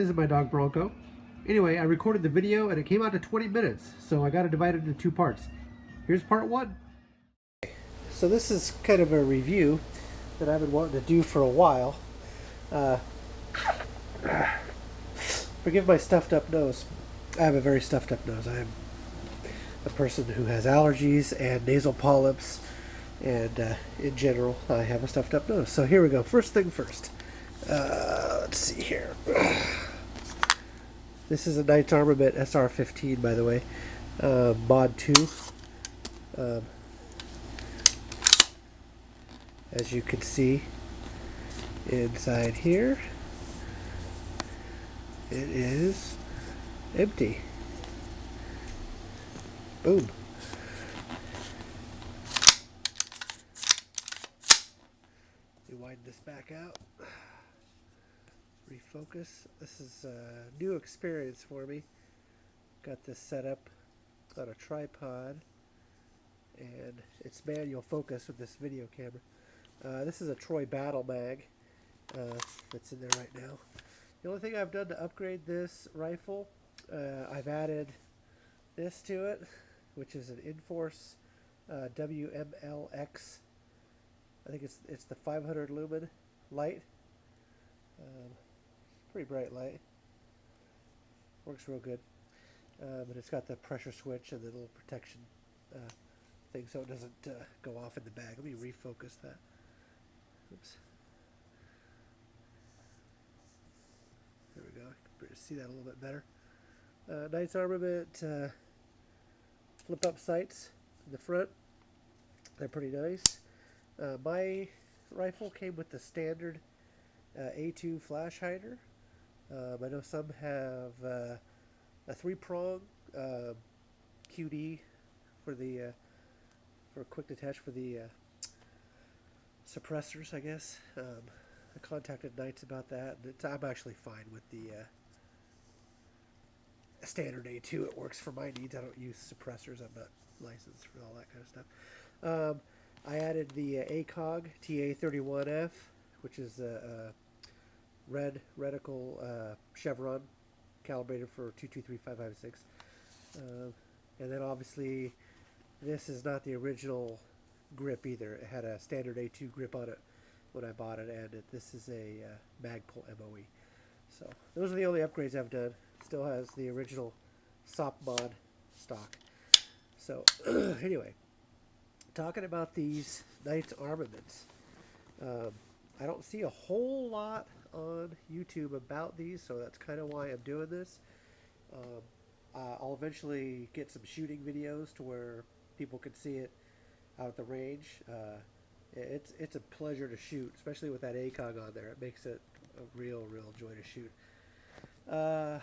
This is my dog Bronco. Anyway, I recorded the video and it came out to 20 minutes, so I got it divided into two parts. Here's part one. So this is kind of a review that I've been wanting to do for a while. Forgive my stuffed up nose. I have a very stuffed up nose. I am a person who has allergies and nasal polyps, and in general I have a stuffed up nose. So here we go. First thing first. Let's see here. This is a Knights Armament SR-15, by the way, Mod 2. As you can see inside here, it is empty. Boom. Let me widen this back out. Refocus. This is a new experience for me. Got this set up on a tripod, and it's manual focus with this video camera. This is a Troy Battle Mag that's in there right now. The only thing I've done to upgrade this rifle, I've added this to it, which is an Inforce WMLX. I think it's the 500 lumen light. Pretty bright light. Works real good. But it's got the pressure switch and the little protection thing so it doesn't go off in the bag. Let me refocus that. Oops. There we go. I can see that a little bit better. Knights Armament flip up sights in the front. They're pretty nice. My rifle came with the standard A2 flash hider. I know some have a 3-prong QD for the for quick detach for the suppressors, I guess. I contacted Knights about that. I'm actually fine with the standard A2. It works for my needs. I don't use suppressors. I'm not licensed for all that kind of stuff. I added the ACOG TA31F, which is a red reticle chevron calibrated for 223.556. And then obviously this is not the original grip either. It had a standard A2 grip on it when I bought it, and this is a Magpul MOE. So those are the only upgrades I've done. Still has the original SOP mod stock. So anyway, talking about these Knights Armaments, I don't see a whole lot on YouTube about these, so that's kind of why I'm doing this. I'll eventually get some shooting videos to where people can see it out at the range. It's a pleasure to shoot, especially with that ACOG on there. It makes it a real joy to shoot. Let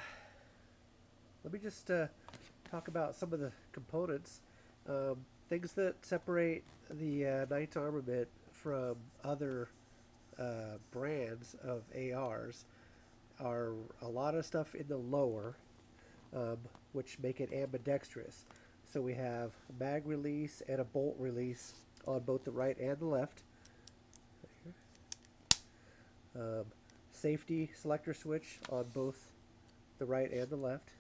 me just talk about some of the components. Things that separate the Knights Armament from other brands of ARs are a lot of stuff in the lower, which make it ambidextrous. So we have a mag release and a bolt release on both the right and the left. Safety selector switch on both the right and the left.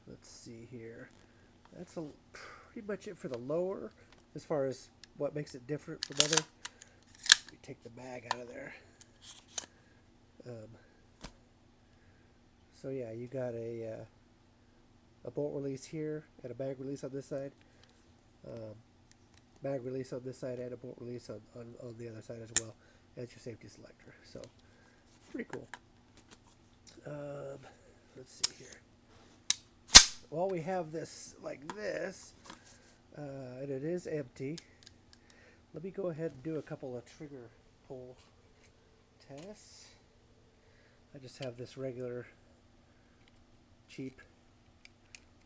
Let's see here. That's pretty much it for the lower as far as what makes it different from other. Let me take the mag out of there. So yeah, you got a bolt release here and a mag release on this side. Mag release on this side and a bolt release on the other side as well. And it's your safety selector. So pretty cool. Let's see here. While we have this like this, and it is empty, let me go ahead and do a couple of trigger pull tests. I just have this regular cheap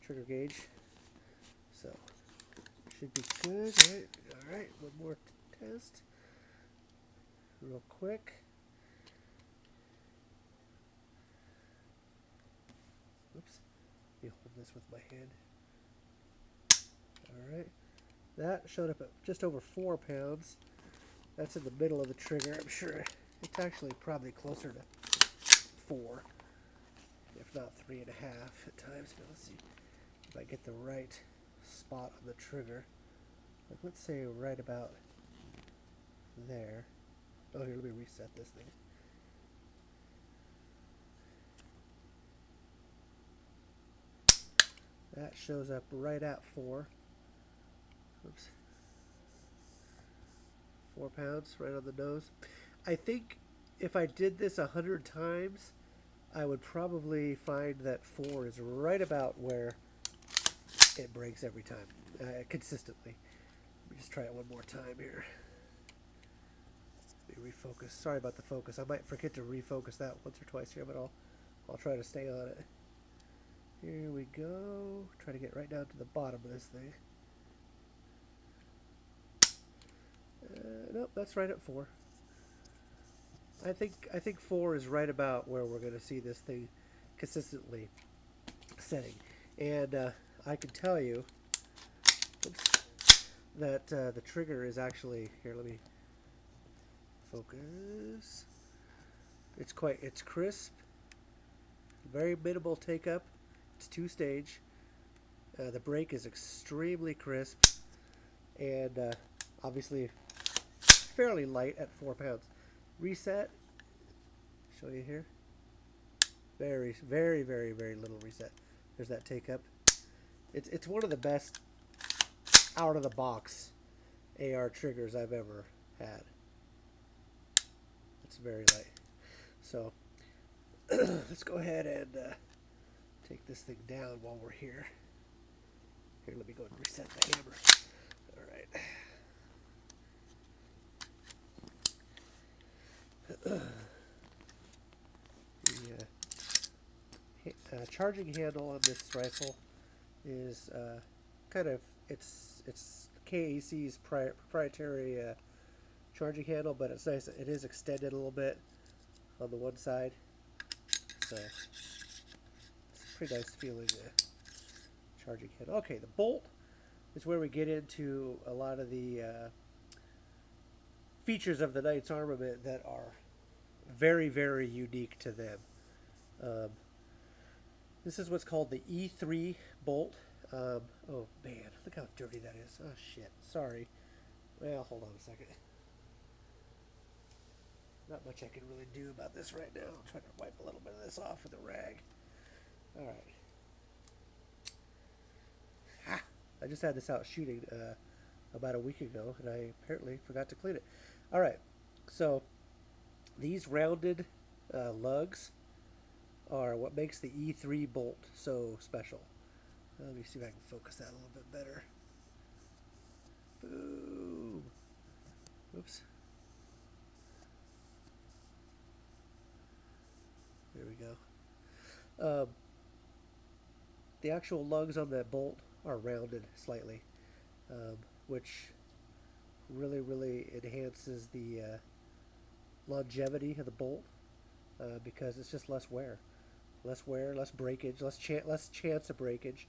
trigger gauge, so should be good. All right, one more test real quick. Oops, let me hold this with my hand. All right, that showed up at just over 4 pounds. That's in the middle of the trigger. I'm sure it's actually probably closer to 4, if not 3.5 at times. But let's see if I get the right spot on the trigger. Like, let's say right about there. Oh, here, let me reset this thing. That shows up right at 4. Oops. 4 pounds right on the nose. I think if I did this 100 times, I would probably find that 4 is right about where it breaks every time, consistently. Let me just try it one more time here. Let me refocus. Sorry about the focus. I might forget to refocus that once or twice here, but I'll try to stay on it. Here we go. Try to get right down to the bottom of this thing. Nope, that's right at 4. I think 4 is right about where we're going to see this thing consistently setting, and I can tell you, that the trigger is actually here. Let me focus. It's crisp, very minimal take up. It's 2-stage. The brake is extremely crisp, and obviously fairly light at 4 pounds. Reset. Show you here. Very, very, very, very little reset. There's that take up. It's one of the best out of the box AR triggers I've ever had. It's very light. So let's go ahead and take this thing down while we're here. Here, let me go and reset the hammer. All right. The charging handle on this rifle is kind of it's KAC's proprietary charging handle, but it's nice. It is extended a little bit on the one side, so it's a pretty nice feeling charging handle. Okay, the bolt is where we get into a lot of the features of the Knight's Armament that are very, very unique to them. This is what's called the E3 bolt. Oh man, look how dirty that is. Oh shit, sorry. Well, hold on a second. Not much I can really do about this right now. I'm trying to wipe a little bit of this off with a rag. Alright. Ha! I just had this out shooting about a week ago, and I apparently forgot to clean it. Alright, so these rounded lugs are what makes the E3 bolt so special. Let me see if I can focus that a little bit better. Boom. Oops. There we go. The actual lugs on that bolt are rounded slightly, which really, really enhances the longevity of the bolt because it's just less wear. Less wear, less breakage, less chance of breakage.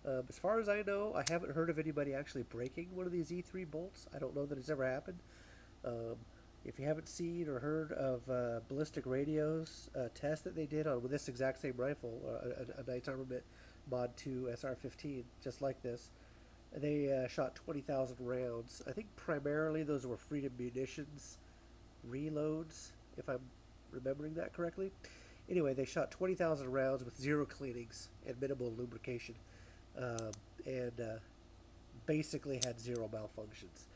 As far as I know, I haven't heard of anybody actually breaking one of these E3 bolts. I don't know that it's ever happened. If you haven't seen or heard of Ballistic Radio's test that they did on with this exact same rifle, a Knight's Armament Mod2 SR-15, just like this, they shot 20,000 rounds. I think primarily those were Freedom Munitions reloads, if I'm remembering that correctly. Anyway, they shot 20,000 rounds with 0 cleanings and minimal lubrication, and basically had 0 malfunctions.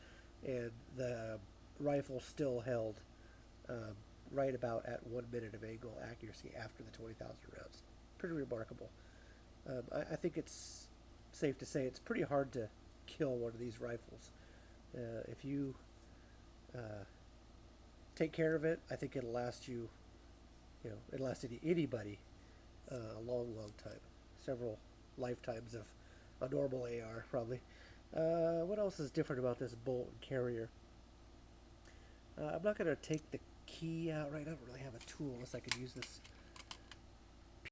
And the rifle still held right about at 1 minute of angle accuracy after the 20,000 rounds. Pretty remarkable. I think it's safe to say it's pretty hard to kill one of these rifles. If you take care of it, I think it'll last you. It'll last anybody a long, long time. Several lifetimes of a normal AR, probably. What else is different about this bolt and carrier? I'm not going to take the key out right now. I don't really have a tool unless I could use this